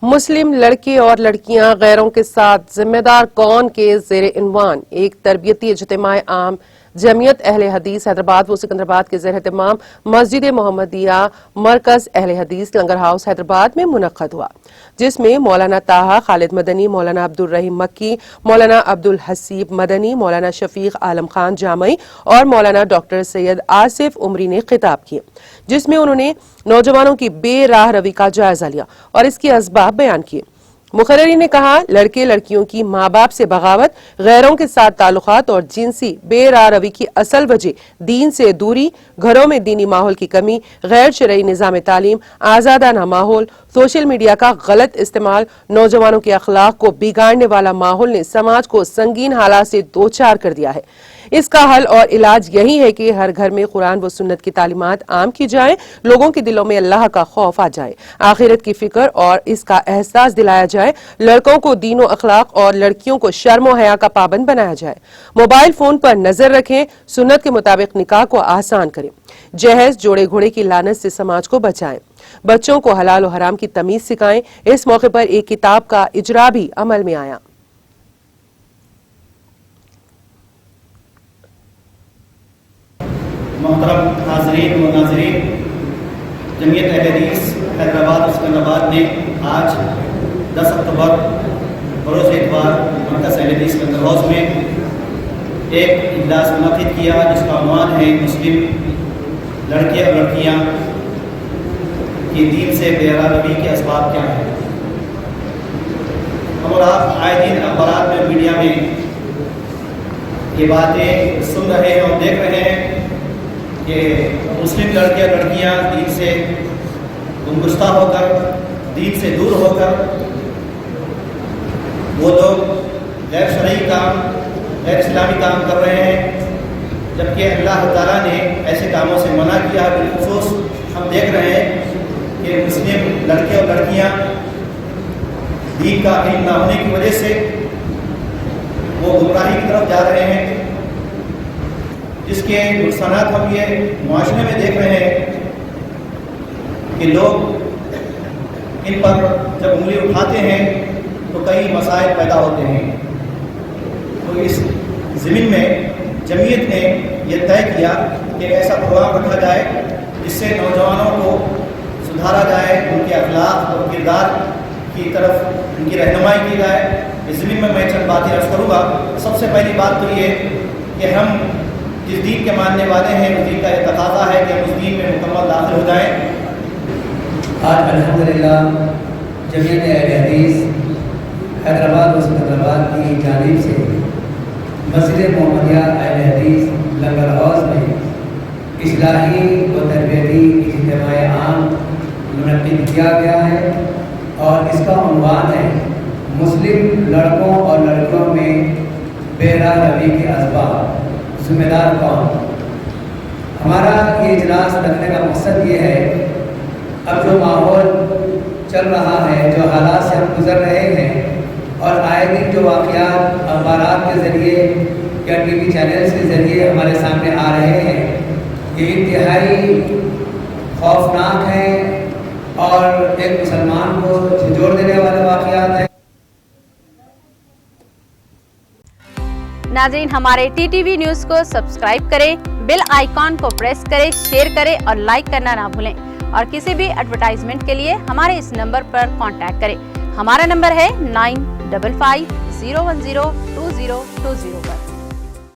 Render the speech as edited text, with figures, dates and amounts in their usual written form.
مسلم لڑکے اور لڑکیاں غیروں کے ساتھ ذمہ دار کون کے زیر عنوان ایک تربیتی اجتماع عام جمعیت اہل حدیث حیدرآباد و سکندرآباد کے زیر اہتمام مسجد محمدیہ مرکز اہل حدیث لنگر ہاؤس حیدرآباد میں منعقد ہوا، جس میں مولانا طاہا خالد مدنی، مولانا عبدالرحیم مکی، مولانا عبدالحسیب مدنی، مولانا شفیق عالم خان جامعی اور مولانا ڈاکٹر سید آصف عمری نے خطاب کیے، جس میں انہوں نے نوجوانوں کی بے راہ روی کا جائزہ لیا اور اس کے اسباب بیان کیے۔ مقررین نے کہا، لڑکے لڑکیوں کی ماں باپ سے بغاوت، غیروں کے ساتھ تعلقات اور جنسی بے راہ روی کی اصل وجہ دین سے دوری، گھروں میں دینی ماحول کی کمی، غیر شرعی نظام تعلیم، آزادانہ ماحول، سوشل میڈیا کا غلط استعمال، نوجوانوں کے اخلاق کو بگاڑنے والا ماحول نے سماج کو سنگین حالات سے دوچار کر دیا ہے۔ اس کا حل اور علاج یہی ہے کہ ہر گھر میں قرآن و سنت کی تعلیمات عام کی جائیں، لوگوں کے دلوں میں اللہ کا خوف آ جائے، آخرت کی فکر اور اس کا احساس دلایا جائے، لڑکوں کو دین و اخلاق اور لڑکیوں کو شرم و حیا کا پابند بنایا جائے، موبائل فون پر نظر رکھیں، سنت کے مطابق نکاح کو آسان کریں، جہیز جوڑے گھوڑے کی لعنت سے سماج کو بچائیں، بچوں کو حلال و حرام کی تمیز سکھائیں۔ اس موقع پر ایک کتاب کا اجرا بھی عمل میں آیا۔ محترم حاضرین و ناظرین، جمعیت اہل حدیث حیدرآباد و سکندرآباد نے آج 10 اکتوبر بروز اتوار مرکز اہل حدیث لنگر ہاؤس میں ایک اجلاس منعقد کیا، جس کا عنوان ہے مسلم لڑکے اور لڑکیاں کی دین سے بے راہ روی کے اسباب کیا ہیں۔ ہم اور آپ آئے دن اخبارات میں، میڈیا میں یہ باتیں سن رہے ہیں اور دیکھ رہے ہیں کہ مسلم لڑکے اور لڑکیاں دین سے گمگشتہ ہو کر، دین سے دور ہو کر، وہ لوگ غیر شرعی کام، غیر اسلامی کام کر رہے ہیں، جبکہ اللہ تعالیٰ نے ایسے کاموں سے منع کیا۔ بالخصوص ہم دیکھ رہے ہیں کہ مسلم لڑکے اور لڑکیاں دین کا علم نہ ہونے کی وجہ سے وہ گمراہی کی طرف جا رہے ہیں، جس کے نقصانات ہم یہ معاشرے میں دیکھ رہے ہیں کہ لوگ ان پر جب انگلی اٹھاتے ہیں تو کئی مسائل پیدا ہوتے ہیں۔ تو اس زمین میں جمعیت نے یہ طے کیا کہ ایسا پروگرام رکھا جائے جس سے نوجوانوں کو سدھارا جائے، ان کے اخلاق اور کردار کی طرف ان کی رہنمائی کی جائے۔ اس زمین میں چند باتیں عرض کروں گا۔ سب سے پہلی بات تو یہ کہ ہم جس دین کے ماننے والے ہیں، اس دین کا یہ تقاضا ہے کہ ہم اس دین میں مکمل داخل ہو جائیں۔ آج الحمدللہ جمعیت اہل حدیث حیدرآباد و سکندرآباد کی جانب سے مسجد محمدیہ اہل حدیث لنگر ہاؤس میں اصلاحی و تربیتی اجتماع عام منعقد کیا گیا ہے، اور اس کا عنوان ہے مسلم لڑکوں اور لڑکیوں میں بے راہ روی کے اسباب، ذمہ دار کون۔ ہمارا یہ اجلاس رکھنے کا مقصد یہ ہے، اب جو ماحول چل رہا ہے، جو حالات سے ہم گزر رہے ہیں، اور آئے دن جو واقعات اخبارات کے ذریعے یا ٹی وی چینلز کے ذریعے ہمارے سامنے آ رہے ہیں، یہ انتہائی خوفناک ہیں اور ایک مسلمان کو جھنجھوڑ دینے والے واقعات ہیں۔ ناظرین، ہمارے ٹی ٹی وی نیوز کو سبسکرائب کریں، بیل آئیکن کو پریس کریں، شیئر کریں اور لائک کرنا نہ بھولیں، اور کسی بھی ایڈورٹائزمنٹ کے لیے ہمارے اس نمبر پر کانٹیکٹ کریں۔ ہمارا نمبر ہے 9550102020 پر۔